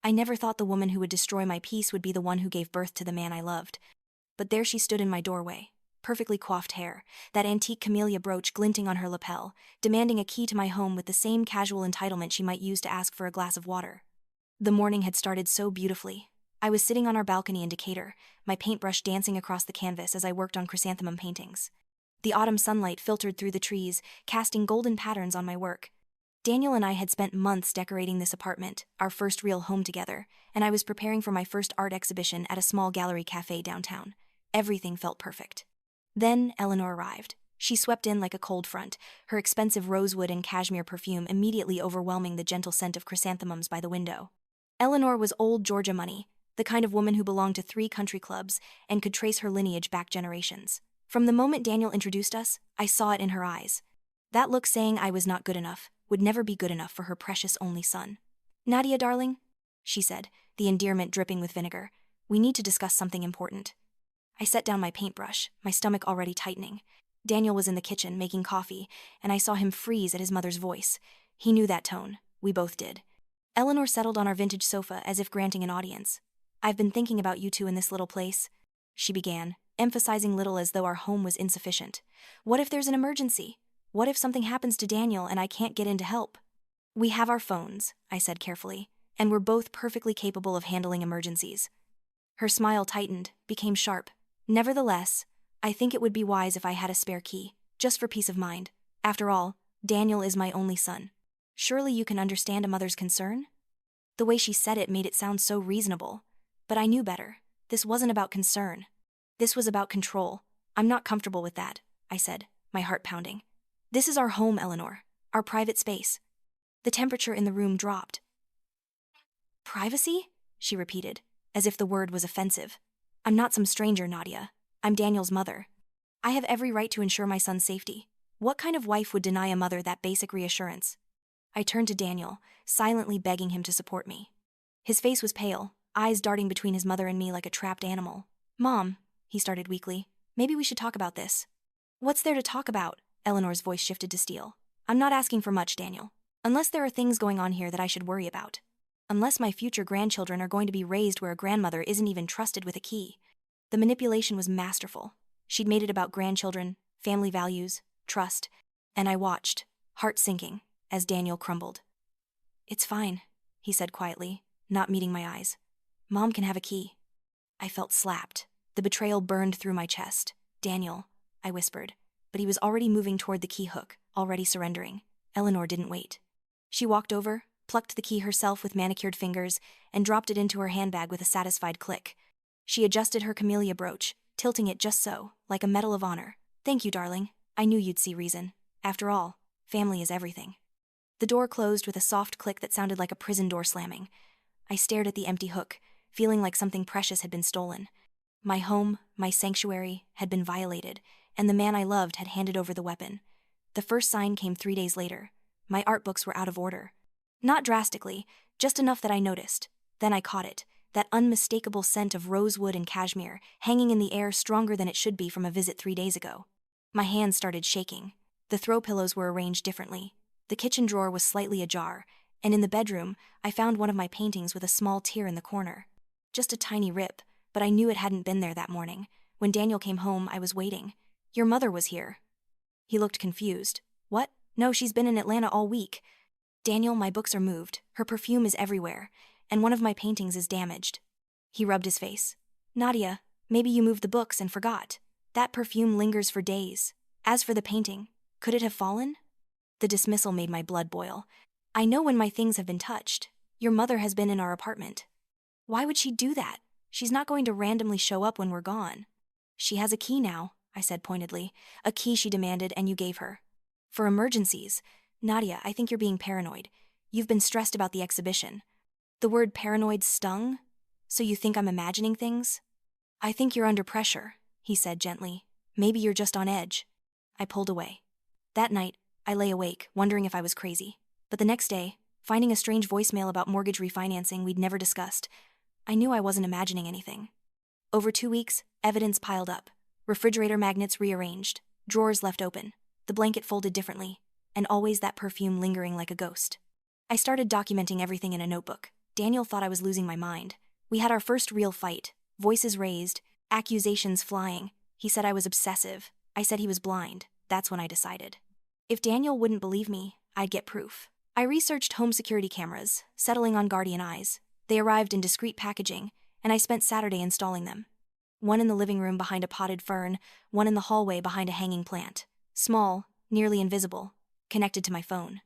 I never thought the woman who would destroy my peace would be the one who gave birth to the man I loved. But there she stood in my doorway, perfectly coiffed hair, that antique camellia brooch glinting on her lapel, demanding a key to my home with the same casual entitlement she might use to ask for a glass of water. The morning had started so beautifully. I was sitting on our balcony in Decatur, my paintbrush dancing across the canvas as I worked on chrysanthemum paintings. The autumn sunlight filtered through the trees, casting golden patterns on my work. Daniel and I had spent months decorating this apartment, our first real home together, and I was preparing for my first art exhibition at a small gallery cafe downtown. Everything felt perfect. Then Eleanor arrived. She swept in like a cold front, her expensive rosewood and cashmere perfume immediately overwhelming the gentle scent of chrysanthemums by the window. Eleanor was old Georgia money, the kind of woman who belonged to 3 country clubs and could trace her lineage back generations. From the moment Daniel introduced us, I saw it in her eyes. That look saying I was not good enough, would never be good enough for her precious only son. "Nadia, darling," she said, the endearment dripping with vinegar, "we need to discuss something important." I set down my paintbrush, my stomach already tightening. Daniel was in the kitchen making coffee, and I saw him freeze at his mother's voice. He knew that tone. We both did. Eleanor settled on our vintage sofa as if granting an audience. "I've been thinking about you two in this little place," she began, emphasizing little as though our home was insufficient. "What if there's an emergency? What if something happens to Daniel and I can't get in to help?" "We have our phones," I said carefully, "and we're both perfectly capable of handling emergencies." Her smile tightened, became sharp. "Nevertheless, I think it would be wise if I had a spare key, just for peace of mind. After all, Daniel is my only son. Surely you can understand a mother's concern?" The way she said it made it sound so reasonable. But I knew better. This wasn't about concern. This was about control. "I'm not comfortable with that," I said, my heart pounding. "This is our home, Eleanor. Our private space." The temperature in the room dropped. "Privacy?" she repeated, as if the word was offensive. "I'm not some stranger, Nadia. I'm Daniel's mother. I have every right to ensure my son's safety. What kind of wife would deny a mother that basic reassurance?" I turned to Daniel, silently begging him to support me. His face was pale, eyes darting between his mother and me like a trapped animal. "Mom," he started weakly, "maybe we should talk about this." "What's there to talk about?" Eleanor's voice shifted to steel. "I'm not asking for much, Daniel. Unless there are things going on here that I should worry about. Unless my future grandchildren are going to be raised where a grandmother isn't even trusted with a key." The manipulation was masterful. She'd made it about grandchildren, family values, trust, and I watched, heart sinking, as Daniel crumbled. "It's fine," he said quietly, not meeting my eyes. "Mom can have a key." I felt slapped. The betrayal burned through my chest. "Daniel," I whispered, but he was already moving toward the key hook, already surrendering. Eleanor didn't wait. She walked over, plucked the key herself with manicured fingers, and dropped it into her handbag with a satisfied click. She adjusted her camellia brooch, tilting it just so, like a medal of honor. "Thank you, darling. I knew you'd see reason. After all, family is everything." The door closed with a soft click that sounded like a prison door slamming. I stared at the empty hook, feeling like something precious had been stolen. My home, my sanctuary, had been violated, and the man I loved had handed over the weapon. The first sign came 3 days later. My art books were out of order. Not drastically, just enough that I noticed. Then I caught it, that unmistakable scent of rosewood and cashmere, hanging in the air stronger than it should be from a visit 3 days ago. My hands started shaking. The throw pillows were arranged differently. The kitchen drawer was slightly ajar, and in the bedroom, I found one of my paintings with a small tear in the corner. Just a tiny rip, but I knew it hadn't been there that morning. When Daniel came home, I was waiting. "Your mother was here." He looked confused. "What? No, she's been in Atlanta all week." "Daniel, my books are moved. Her perfume is everywhere, and one of my paintings is damaged." He rubbed his face. "Nadia, maybe you moved the books and forgot. That perfume lingers for days. As for the painting, could it have fallen?" The dismissal made my blood boil. "I know when my things have been touched. Your mother has been in our apartment." "Why would she do that? She's not going to randomly show up when we're gone." "She has a key now," I said pointedly. "A key she demanded and you gave her. For emergencies." "Nadia, I think you're being paranoid. You've been stressed about the exhibition." The word paranoid stung. "So you think I'm imagining things?" "I think you're under pressure," he said gently. "Maybe you're just on edge." I pulled away. That night, I lay awake, wondering if I was crazy. But the next day, finding a strange voicemail about mortgage refinancing we'd never discussed, I knew I wasn't imagining anything. Over 2 weeks, evidence piled up. Refrigerator magnets rearranged, drawers left open, the blanket folded differently, and always that perfume lingering like a ghost. I started documenting everything in a notebook. Daniel thought I was losing my mind. We had our first real fight, voices raised, accusations flying. He said I was obsessive. I said he was blind. That's when I decided. If Daniel wouldn't believe me, I'd get proof. I researched home security cameras, settling on Guardian Eyes. They arrived in discreet packaging, and I spent Saturday installing them. One in the living room behind a potted fern, one in the hallway behind a hanging plant. Small, nearly invisible, connected to my phone.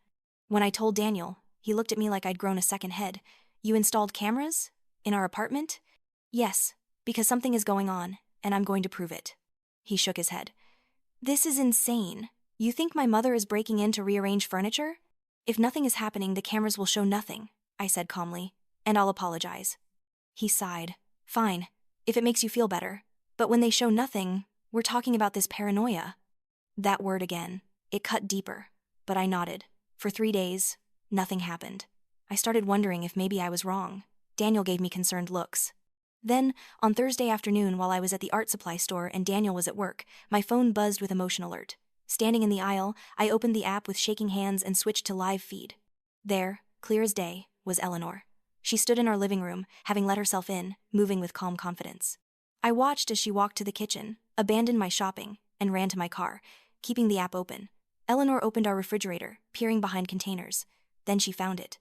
When I told Daniel, he looked at me like I'd grown a second head. You installed cameras? In our apartment? Yes, because something is going on, and I'm going to prove it. He shook his head. This is insane. You think my mother is breaking in to rearrange furniture? If nothing is happening, the cameras will show nothing, I said calmly, and I'll apologize. He sighed. Fine, if it makes you feel better. But when they show nothing, we're talking about this paranoia. That word again. It cut deeper, but I nodded. For 3 days, nothing happened. I started wondering if maybe I was wrong. Daniel gave me concerned looks. Then, on Thursday afternoon while I was at the art supply store and Daniel was at work, my phone buzzed with a motion alert. Standing in the aisle, I opened the app with shaking hands and switched to live feed. There, clear as day, was Eleanor. She stood in our living room, having let herself in, moving with calm confidence. I watched as she walked to the kitchen, abandoned my shopping, and ran to my car, keeping the app open. Eleanor opened our refrigerator, peering behind containers. Then she found it.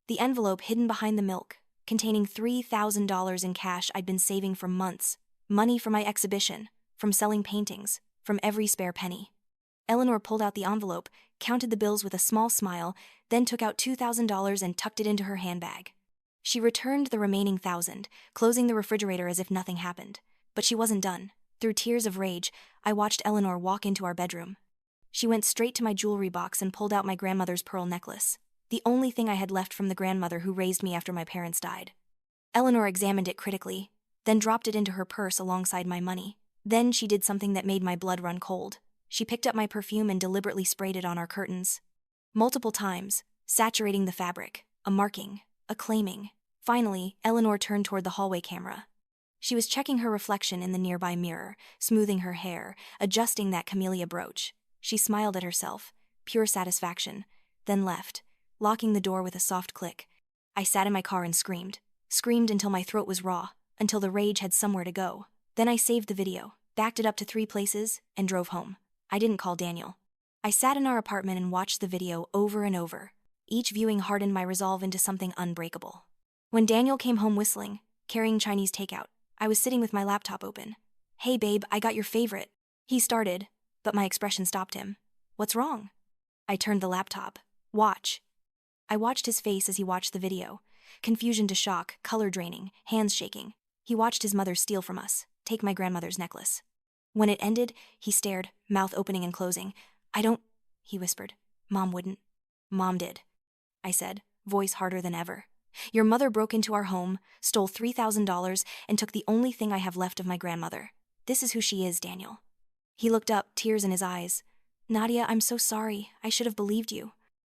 The envelope hidden behind the milk, containing $3,000 in cash I'd been saving for months. Money for my exhibition, from selling paintings, from every spare penny. Eleanor pulled out the envelope, counted the bills with a small smile, then took out $2,000 and tucked it into her handbag. She returned the remaining $1,000, closing the refrigerator as if nothing happened. But she wasn't done. Through tears of rage, I watched Eleanor walk into our bedroom. She went straight to my jewelry box and pulled out my grandmother's pearl necklace, the only thing I had left from the grandmother who raised me after my parents died. Eleanor examined it critically, then dropped it into her purse alongside my money. Then she did something that made my blood run cold. She picked up my perfume and deliberately sprayed it on our curtains. Multiple times, saturating the fabric, a marking, a claiming. Finally, Eleanor turned toward the hallway camera. She was checking her reflection in the nearby mirror, smoothing her hair, adjusting that camellia brooch. She smiled at herself, pure satisfaction, then left, locking the door with a soft click. I sat in my car and screamed until my throat was raw, until the rage had somewhere to go. Then I saved the video, backed it up to 3 places, and drove home. I didn't call Daniel. I sat in our apartment and watched the video over and over. Each viewing hardened my resolve into something unbreakable. When Daniel came home whistling, carrying Chinese takeout, I was sitting with my laptop open. Hey babe, I got your favorite. He started, but my expression stopped him. What's wrong? I turned the laptop. Watch. I watched his face as he watched the video. Confusion to shock, color draining, hands shaking. He watched his mother steal from us, take my grandmother's necklace. When it ended, he stared, mouth opening and closing. He whispered. Mom wouldn't. Mom did. I said, voice harder than ever. Your mother broke into our home, stole $3,000, and took the only thing I have left of my grandmother. This is who she is, Daniel. He looked up, tears in his eyes. Nadia, I'm so sorry. I should have believed you.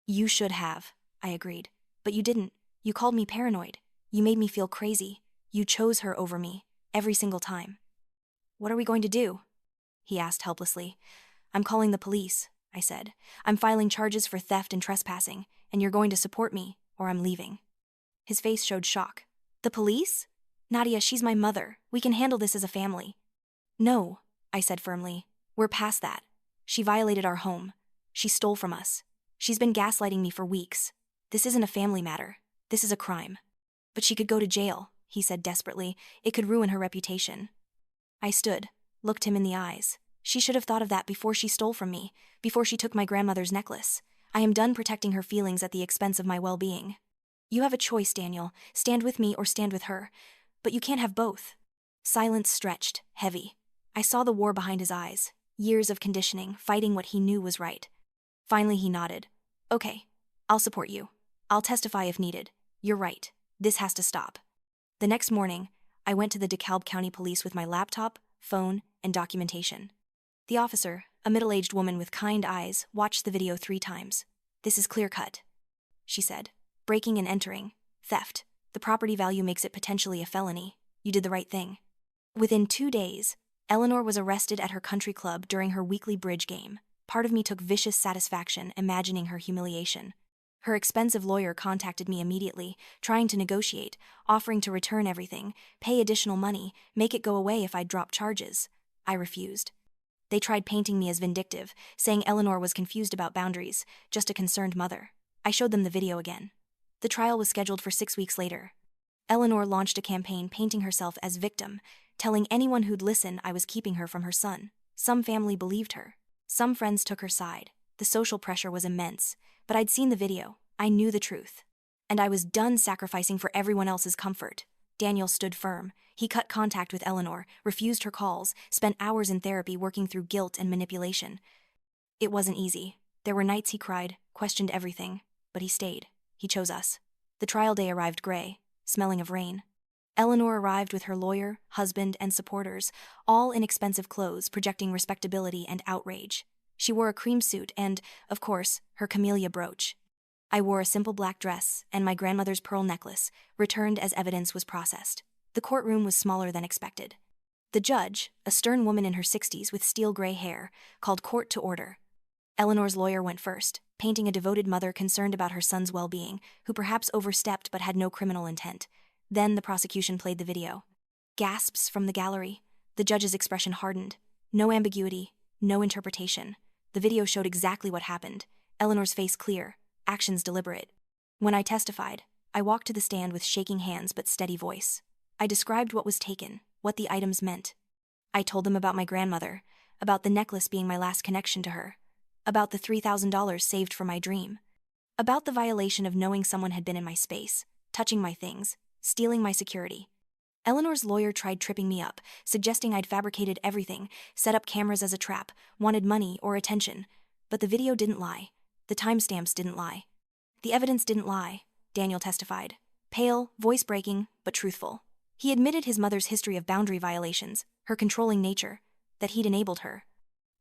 You should have, I agreed. But you didn't. You called me paranoid. You made me feel crazy. You chose her over me, every single time. What are we going to do? He asked helplessly. I'm calling the police, I said. I'm filing charges for theft and trespassing, and you're going to support me, or I'm leaving. His face showed shock. The police? Nadia, she's my mother. We can handle this as a family. No, I said firmly. We're past that. She violated our home. She stole from us. She's been gaslighting me for weeks. This isn't a family matter. This is a crime. But she could go to jail, he said desperately. It could ruin her reputation. I stood, looked him in the eyes. She should have thought of that before she stole from me, before she took my grandmother's necklace. I am done protecting her feelings at the expense of my well-being. You have a choice, Daniel. Stand with me or stand with her. But you can't have both. Silence stretched, heavy. I saw the war behind his eyes. Years of conditioning, fighting what he knew was right. Finally he nodded. Okay, I'll support you. I'll testify if needed. You're right. This has to stop. The next morning, I went to the DeKalb County Police with my laptop, phone, and documentation. The officer, a middle-aged woman with kind eyes, watched the video 3 times. This is clear-cut, she said. Breaking and entering. Theft. The property value makes it potentially a felony. You did the right thing. Within 2 days, Eleanor was arrested at her country club during her weekly bridge game. Part of me took vicious satisfaction imagining her humiliation. Her expensive lawyer contacted me immediately, trying to negotiate, offering to return everything, pay additional money, make it go away if I'd drop charges. I refused. They tried painting me as vindictive, saying Eleanor was confused about boundaries, just a concerned mother. I showed them the video again. The trial was scheduled for 6 weeks later. Eleanor launched a campaign painting herself as victim, telling anyone who'd listen I was keeping her from her son. Some family believed her. Some friends took her side. The social pressure was immense, but I'd seen the video. I knew the truth. And I was done sacrificing for everyone else's comfort. Daniel stood firm. He cut contact with Eleanor, refused her calls, spent hours in therapy working through guilt and manipulation. It wasn't easy. There were nights he cried, questioned everything, but he stayed. He chose us. The trial day arrived gray, smelling of rain. Eleanor arrived with her lawyer, husband, and supporters, all in expensive clothes, projecting respectability and outrage. She wore a cream suit and, of course, her camellia brooch. I wore a simple black dress and my grandmother's pearl necklace, returned as evidence was processed. The courtroom was smaller than expected. The judge, a stern woman in her 60s with steel gray hair, called court to order. Eleanor's lawyer went first, painting a devoted mother concerned about her son's well-being, who perhaps overstepped but had no criminal intent. Then the prosecution played the video. Gasps from the gallery. The judge's expression hardened. No ambiguity, no interpretation. The video showed exactly what happened. Eleanor's face clear, actions deliberate. When I testified, I walked to the stand with shaking hands but steady voice. I described what was taken, what the items meant. I told them about my grandmother, about the necklace being my last connection to her, about the $3,000 saved for my dream, about the violation of knowing someone had been in my space, touching my things, stealing my security. Eleanor's lawyer tried tripping me up, suggesting I'd fabricated everything, set up cameras as a trap, wanted money or attention. But the video didn't lie. The timestamps didn't lie. The evidence didn't lie, Daniel testified. Pale, voice-breaking, but truthful. He admitted his mother's history of boundary violations, her controlling nature, that he'd enabled her.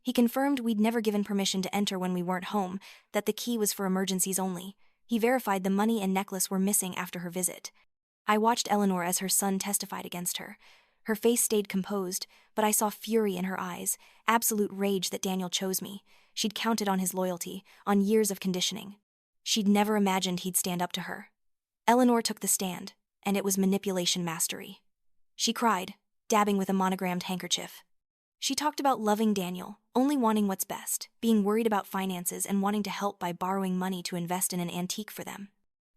He confirmed we'd never given permission to enter when we weren't home, that the key was for emergencies only. He verified the money and necklace were missing after her visit. I watched Eleanor as her son testified against her. Her face stayed composed, but I saw fury in her eyes, absolute rage that Daniel chose me. She'd counted on his loyalty, on years of conditioning. She'd never imagined he'd stand up to her. Eleanor took the stand, and it was manipulation mastery. She cried, dabbing with a monogrammed handkerchief. She talked about loving Daniel, only wanting what's best, being worried about finances and wanting to help by borrowing money to invest in an antique for them.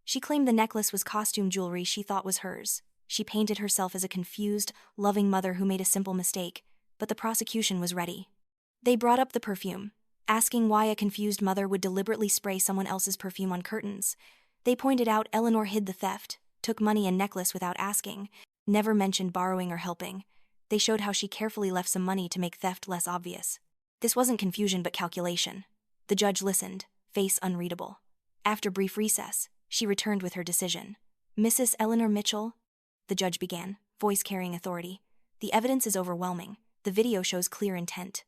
She claimed the necklace was costume jewelry she thought was hers. She painted herself as a confused, loving mother who made a simple mistake, but the prosecution was ready. They brought up the perfume, asking why a confused mother would deliberately spray someone else's perfume on curtains. They pointed out Eleanor hid the theft, took money and necklace without asking, never mentioned borrowing or helping. They showed how she carefully left some money to make theft less obvious. This wasn't confusion but calculation. The judge listened, face unreadable. After brief recess, she returned with her decision. Mrs. Eleanor Mitchell, the judge began, voice carrying authority. The evidence is overwhelming. The video shows clear intent.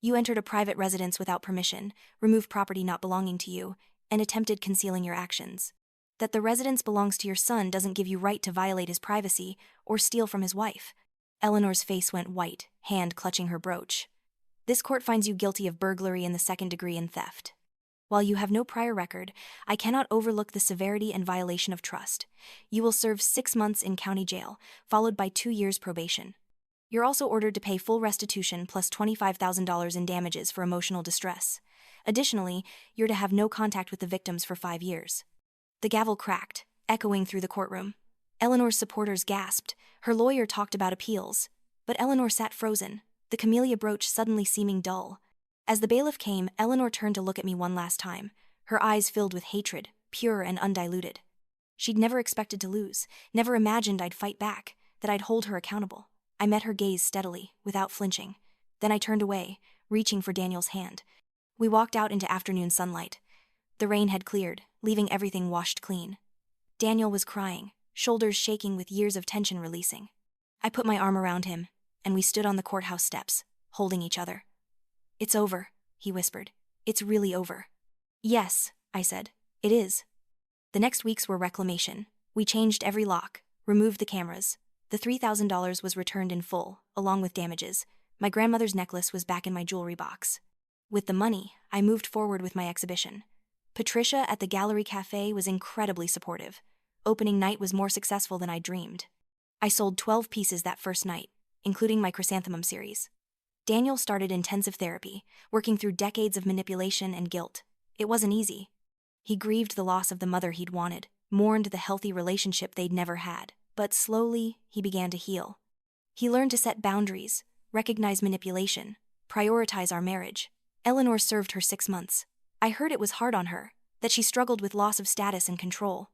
You entered a private residence without permission, removed property not belonging to you, and attempted concealing your actions. That the residence belongs to your son doesn't give you right to violate his privacy or steal from his wife. Eleanor's face went white, hand clutching her brooch. This court finds you guilty of burglary in the second degree and theft. While you have no prior record, I cannot overlook the severity and violation of trust. You will serve 6 months in county jail, followed by 2 years probation. You're also ordered to pay full restitution plus $25,000 in damages for emotional distress. Additionally, you're to have no contact with the victims for 5 years. The gavel cracked, echoing through the courtroom. Eleanor's supporters gasped. Her lawyer talked about appeals. But Eleanor sat frozen, the camellia brooch suddenly seeming dull. As the bailiff came, Eleanor turned to look at me one last time, her eyes filled with hatred, pure and undiluted. She'd never expected to lose, never imagined I'd fight back, that I'd hold her accountable. I met her gaze steadily, without flinching. Then I turned away, reaching for Daniel's hand. We walked out into afternoon sunlight. The rain had cleared, leaving everything washed clean. Daniel was crying, shoulders shaking with years of tension releasing. I put my arm around him, and we stood on the courthouse steps, holding each other. "It's over," he whispered. "It's really over." "Yes," I said, "it is." The next weeks were reclamation. We changed every lock, removed the cameras. The $3,000 was returned in full, along with damages. My grandmother's necklace was back in my jewelry box. With the money, I moved forward with my exhibition. Patricia at the Gallery Cafe was incredibly supportive. Opening night was more successful than I dreamed. I sold 12 pieces that first night, including my chrysanthemum series. Daniel started intensive therapy, working through decades of manipulation and guilt. It wasn't easy. He grieved the loss of the mother he'd wanted, mourned the healthy relationship they'd never had, but slowly he began to heal. He learned to set boundaries, recognize manipulation, prioritize our marriage. Eleanor served her 6 months. I heard it was hard on her, that she struggled with loss of status and control.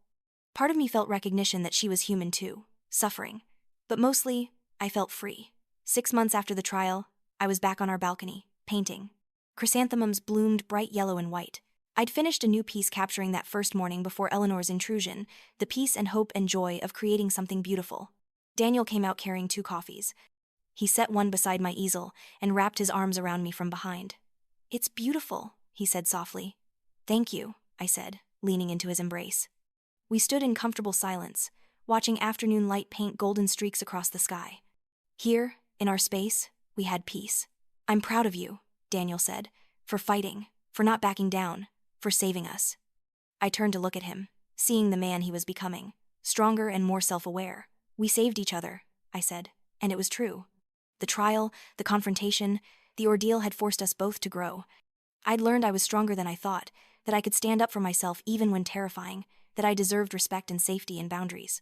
Part of me felt recognition that she was human too, suffering. But mostly, I felt free. 6 months after the trial, I was back on our balcony, painting. Chrysanthemums bloomed bright yellow and white. I'd finished a new piece capturing that first morning before Eleanor's intrusion, the peace and hope and joy of creating something beautiful. Daniel came out carrying 2 coffees. He set one beside my easel and wrapped his arms around me from behind. "It's beautiful," he said softly. "Thank you," I said, leaning into his embrace. We stood in comfortable silence, watching afternoon light paint golden streaks across the sky. Here, in our space, we had peace. "I'm proud of you," Daniel said, "for fighting, for not backing down, for saving us." I turned to look at him, seeing the man he was becoming, stronger and more self-aware. "We saved each other," I said, and it was true. The trial, the confrontation, the ordeal had forced us both to grow. I'd learned I was stronger than I thought, that I could stand up for myself even when terrifying, that I deserved respect and safety and boundaries.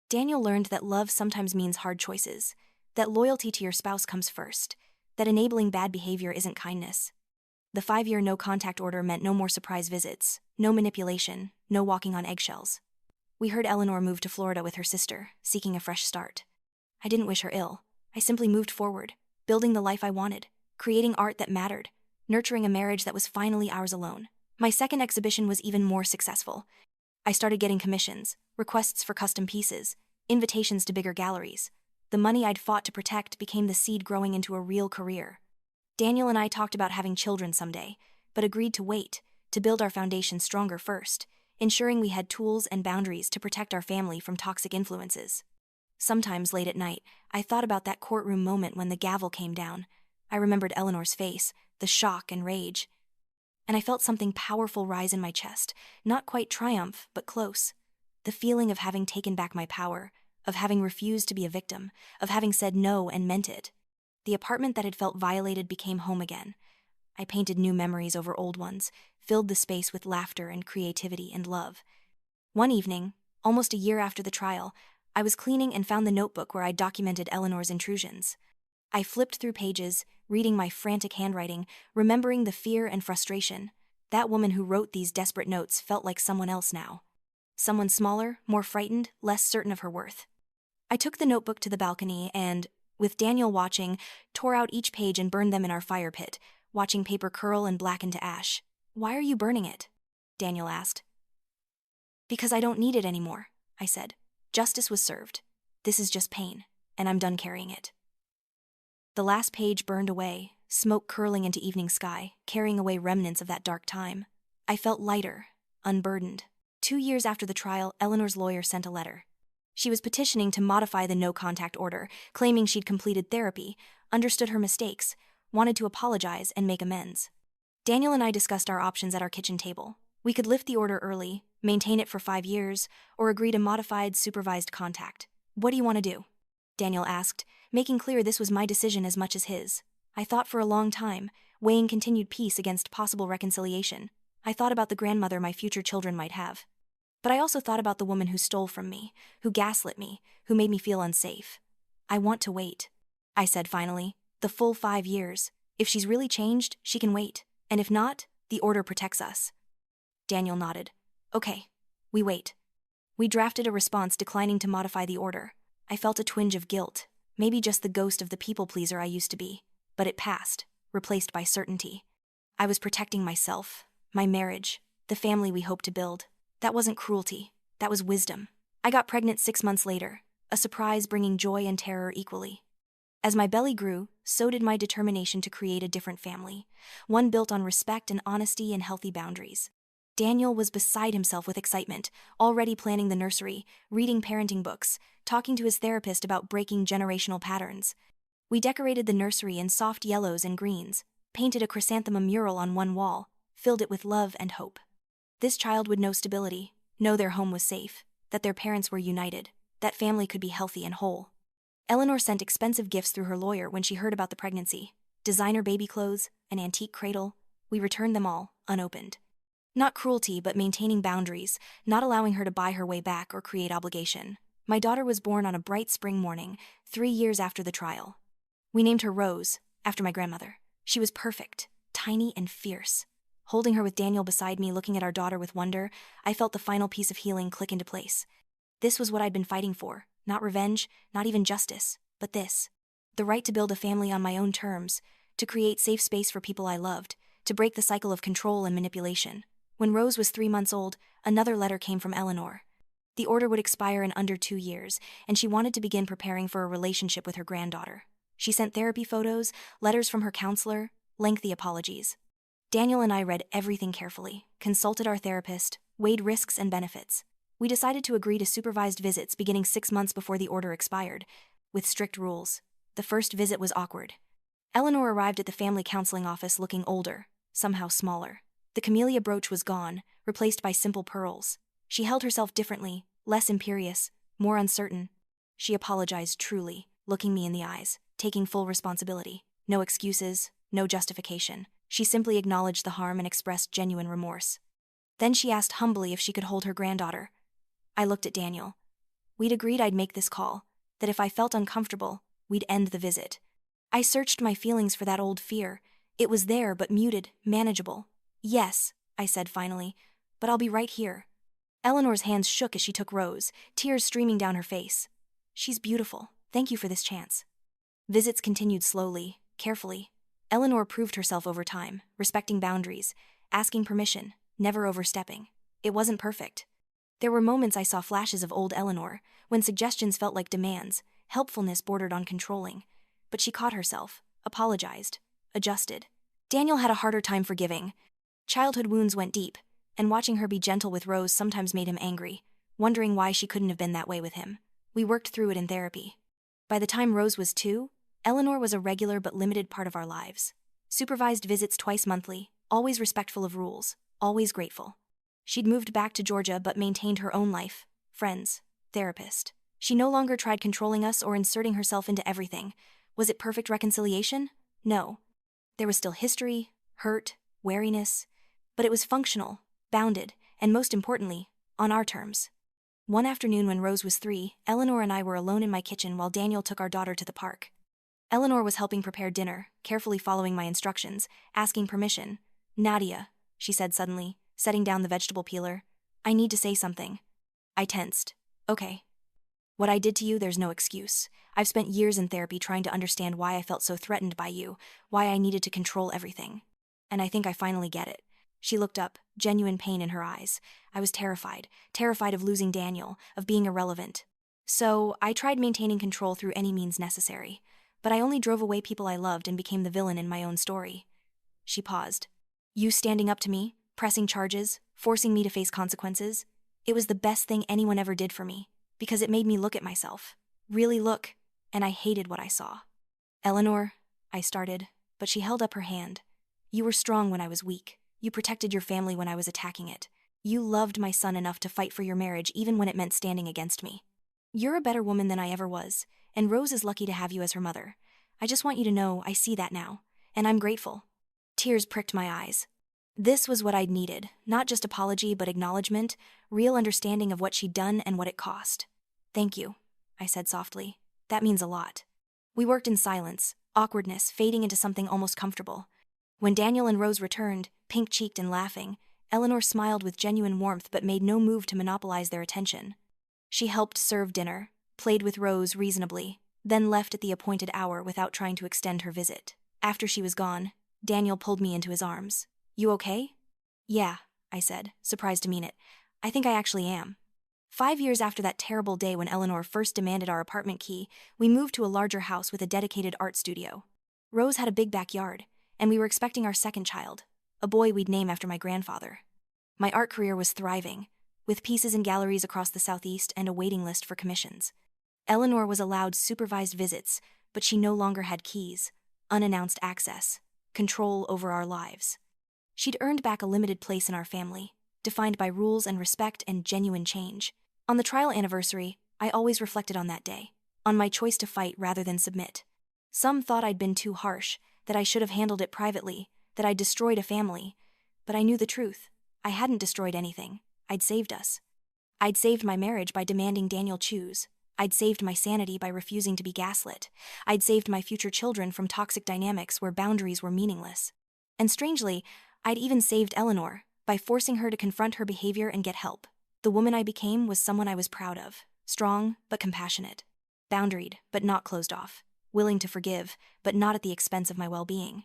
Daniel learned that love sometimes means hard choices, that loyalty to your spouse comes first, that enabling bad behavior isn't kindness. The 5-year no-contact order meant no more surprise visits, no manipulation, no walking on eggshells. We heard Eleanor move to Florida with her sister, seeking a fresh start. I didn't wish her ill. I simply moved forward, building the life I wanted, creating art that mattered, nurturing a marriage that was finally ours alone. My second exhibition was even more successful. I started getting commissions, requests for custom pieces, invitations to bigger galleries. The money I'd fought to protect became the seed growing into a real career. Daniel and I talked about having children someday, but agreed to wait, to build our foundation stronger first, ensuring we had tools and boundaries to protect our family from toxic influences. Sometimes late at night, I thought about that courtroom moment when the gavel came down. I remembered Eleanor's face, the shock and rage. And I felt something powerful rise in my chest, not quite triumph, but close. The feeling of having taken back my power, of having refused to be a victim, of having said no and meant it. The apartment that had felt violated became home again. I painted new memories over old ones, filled the space with laughter and creativity and love. One evening, almost a year after the trial, I was cleaning and found the notebook where I documented Eleanor's intrusions. I flipped through pages, reading my frantic handwriting, remembering the fear and frustration. That woman who wrote these desperate notes felt like someone else now. Someone smaller, more frightened, less certain of her worth. I took the notebook to the balcony and, with Daniel watching, tore out each page and burned them in our fire pit, watching paper curl and blacken to ash. "Why are you burning it?" Daniel asked. "Because I don't need it anymore," I said. "Justice was served. This is just pain, and I'm done carrying it." The last page burned away, smoke curling into evening sky, carrying away remnants of that dark time. I felt lighter, unburdened. 2 years after the trial, Eleanor's lawyer sent a letter. She was petitioning to modify the no-contact order, claiming she'd completed therapy, understood her mistakes, wanted to apologize and make amends. Daniel and I discussed our options at our kitchen table. We could lift the order early, maintain it for 5 years, or agree to modified, supervised contact. "What do you want to do?" Daniel asked, making clear this was my decision as much as his. I thought for a long time, weighing continued peace against possible reconciliation. I thought about the grandmother my future children might have. But I also thought about the woman who stole from me, who gaslit me, who made me feel unsafe. "I want to wait," I said finally. "The full 5 years. If she's really changed, she can wait. And if not, the order protects us." Daniel nodded. "Okay, we wait." We drafted a response declining to modify the order. I felt a twinge of guilt, maybe just the ghost of the people-pleaser I used to be. But it passed, replaced by certainty. I was protecting myself, my marriage, the family we hoped to build. That wasn't cruelty, that was wisdom. I got pregnant 6 months later, a surprise bringing joy and terror equally. As my belly grew, so did my determination to create a different family, one built on respect and honesty and healthy boundaries. Daniel was beside himself with excitement, already planning the nursery, reading parenting books, talking to his therapist about breaking generational patterns. We decorated the nursery in soft yellows and greens, painted a chrysanthemum mural on one wall, filled it with love and hope. This child would know stability, know their home was safe, that their parents were united, that family could be healthy and whole. Eleanor sent expensive gifts through her lawyer when she heard about the pregnancy. Designer baby clothes, an antique cradle. We returned them all, unopened. Not cruelty, but maintaining boundaries, not allowing her to buy her way back or create obligation. My daughter was born on a bright spring morning, 3 years after the trial. We named her Rose, after my grandmother. She was perfect, tiny and fierce. Holding her with Daniel beside me, looking at our daughter with wonder, I felt the final piece of healing click into place. This was what I'd been fighting for, not revenge, not even justice, but this. The right to build a family on my own terms, to create safe space for people I loved, to break the cycle of control and manipulation. When Rose was 3 months old, another letter came from Eleanor. The order would expire in under 2 years, and she wanted to begin preparing for a relationship with her granddaughter. She sent therapy photos, letters from her counselor, lengthy apologies. Daniel and I read everything carefully, consulted our therapist, weighed risks and benefits. We decided to agree to supervised visits beginning 6 months before the order expired, with strict rules. The first visit was awkward. Eleanor arrived at the family counseling office looking older, somehow smaller. The camellia brooch was gone, replaced by simple pearls. She held herself differently, less imperious, more uncertain. She apologized truly, looking me in the eyes, taking full responsibility. No excuses, no justification. She simply acknowledged the harm and expressed genuine remorse. Then she asked humbly if she could hold her granddaughter. I looked at Daniel. We'd agreed I'd make this call, that if I felt uncomfortable, we'd end the visit. I searched my feelings for that old fear. It was there, but muted, manageable. Yes, I said finally, but I'll be right here. Eleanor's hands shook as she took Rose, tears streaming down her face. She's beautiful. Thank you for this chance. Visits continued slowly, carefully. Eleanor proved herself over time, respecting boundaries, asking permission, never overstepping. It wasn't perfect. There were moments I saw flashes of old Eleanor, when suggestions felt like demands, helpfulness bordered on controlling. But she caught herself, apologized, adjusted. Daniel had a harder time forgiving. Childhood wounds went deep, and watching her be gentle with Rose sometimes made him angry, wondering why she couldn't have been that way with him. We worked through it in therapy. By the time Rose was 2, Eleanor was a regular but limited part of our lives. Supervised visits twice monthly, always respectful of rules, always grateful. She'd moved back to Georgia but maintained her own life, friends, therapist. She no longer tried controlling us or inserting herself into everything. Was it perfect reconciliation? No. There was still history, hurt, wariness, but it was functional, bounded, and most importantly, on our terms. One afternoon when Rose was 3, Eleanor and I were alone in my kitchen while Daniel took our daughter to the park. Eleanor was helping prepare dinner, carefully following my instructions, asking permission. Nadia, she said suddenly, setting down the vegetable peeler. I need to say something. I tensed. Okay. What I did to you, there's no excuse. I've spent years in therapy trying to understand why I felt so threatened by you, why I needed to control everything. And I think I finally get it. She looked up, genuine pain in her eyes. I was terrified of losing Daniel, of being irrelevant. So I tried maintaining control through any means necessary. But I only drove away people I loved and became the villain in my own story. She paused. You standing up to me, pressing charges, forcing me to face consequences. It was the best thing anyone ever did for me, because it made me look at myself. Really look, and I hated what I saw. Eleanor, I started, but she held up her hand. You were strong when I was weak. You protected your family when I was attacking it. You loved my son enough to fight for your marriage even when it meant standing against me. You're a better woman than I ever was, and Rose is lucky to have you as her mother. I just want you to know I see that now, and I'm grateful. Tears pricked my eyes. This was what I'd needed, not just apology but acknowledgement, real understanding of what she'd done and what it cost. Thank you, I said softly. That means a lot. We worked in silence, awkwardness fading into something almost comfortable. When Daniel and Rose returned, pink-cheeked and laughing, Eleanor smiled with genuine warmth but made no move to monopolize their attention. She helped serve dinner, played with Rose reasonably, then left at the appointed hour without trying to extend her visit. After she was gone, Daniel pulled me into his arms. You okay? Yeah, I said, surprised to mean it. I think I actually am. 5 years after that terrible day when Eleanor first demanded our apartment key, we moved to a larger house with a dedicated art studio. Rose had a big backyard, and we were expecting our second child, a boy we'd name after my grandfather. My art career was thriving, with pieces in galleries across the Southeast and a waiting list for commissions. Eleanor was allowed supervised visits, but she no longer had keys, unannounced access, control over our lives. She'd earned back a limited place in our family, defined by rules and respect and genuine change. On the trial anniversary, I always reflected on that day, on my choice to fight rather than submit. Some thought I'd been too harsh, that I should have handled it privately, that I'd destroyed a family. But I knew the truth. I hadn't destroyed anything. I'd saved us. I'd saved my marriage by demanding Daniel choose. I'd saved my sanity by refusing to be gaslit. I'd saved my future children from toxic dynamics where boundaries were meaningless. And strangely, I'd even saved Eleanor by forcing her to confront her behavior and get help. The woman I became was someone I was proud of, strong but compassionate, boundaried but not closed off, willing to forgive but not at the expense of my well-being.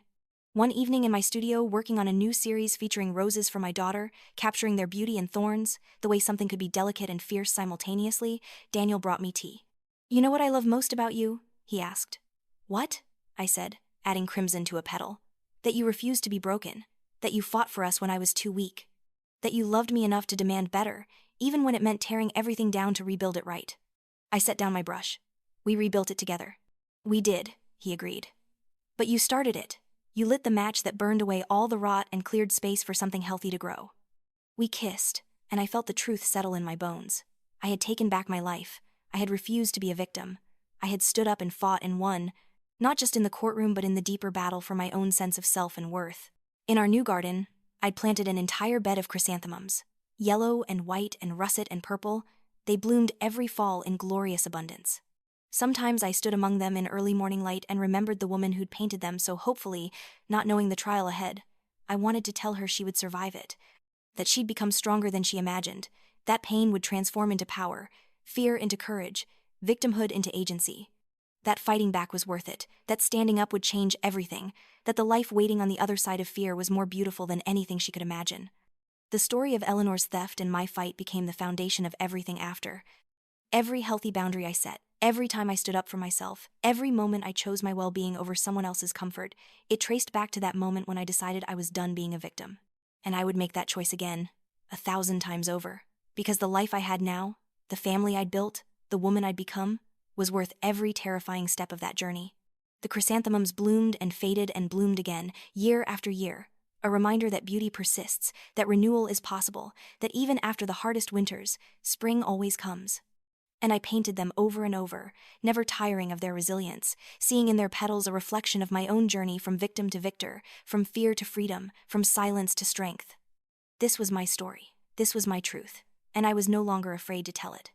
One evening in my studio, working on a new series featuring roses for my daughter, capturing their beauty and thorns, the way something could be delicate and fierce simultaneously, Daniel brought me tea. "You know what I love most about you?" he asked. "What?" I said, adding crimson to a petal. "That you refused to be broken. That you fought for us when I was too weak. That you loved me enough to demand better, even when it meant tearing everything down to rebuild it right." I set down my brush. "We rebuilt it together." "We did," he agreed. "But you started it. You lit the match that burned away all the rot and cleared space for something healthy to grow." We kissed, and I felt the truth settle in my bones. I had taken back my life. I had refused to be a victim. I had stood up and fought and won, not just in the courtroom but in the deeper battle for my own sense of self and worth. In our new garden, I'd planted an entire bed of chrysanthemums. Yellow and white and russet and purple, they bloomed every fall in glorious abundance. Sometimes I stood among them in early morning light and remembered the woman who'd painted them so hopefully, not knowing the trial ahead. I wanted to tell her she would survive it, that she'd become stronger than she imagined, that pain would transform into power, fear into courage, victimhood into agency. That fighting back was worth it, that standing up would change everything, that the life waiting on the other side of fear was more beautiful than anything she could imagine. The story of Eleanor's theft and my fight became the foundation of everything after. Every healthy boundary I set, every time I stood up for myself, every moment I chose my well-being over someone else's comfort, it traced back to that moment when I decided I was done being a victim. And I would make that choice again, 1,000 times over, because the life I had now, the family I'd built, the woman I'd become, was worth every terrifying step of that journey. The chrysanthemums bloomed and faded and bloomed again, year after year, a reminder that beauty persists, that renewal is possible, that even after the hardest winters, spring always comes. And I painted them over and over, never tiring of their resilience, seeing in their petals a reflection of my own journey from victim to victor, from fear to freedom, from silence to strength. This was my story, this was my truth, and I was no longer afraid to tell it.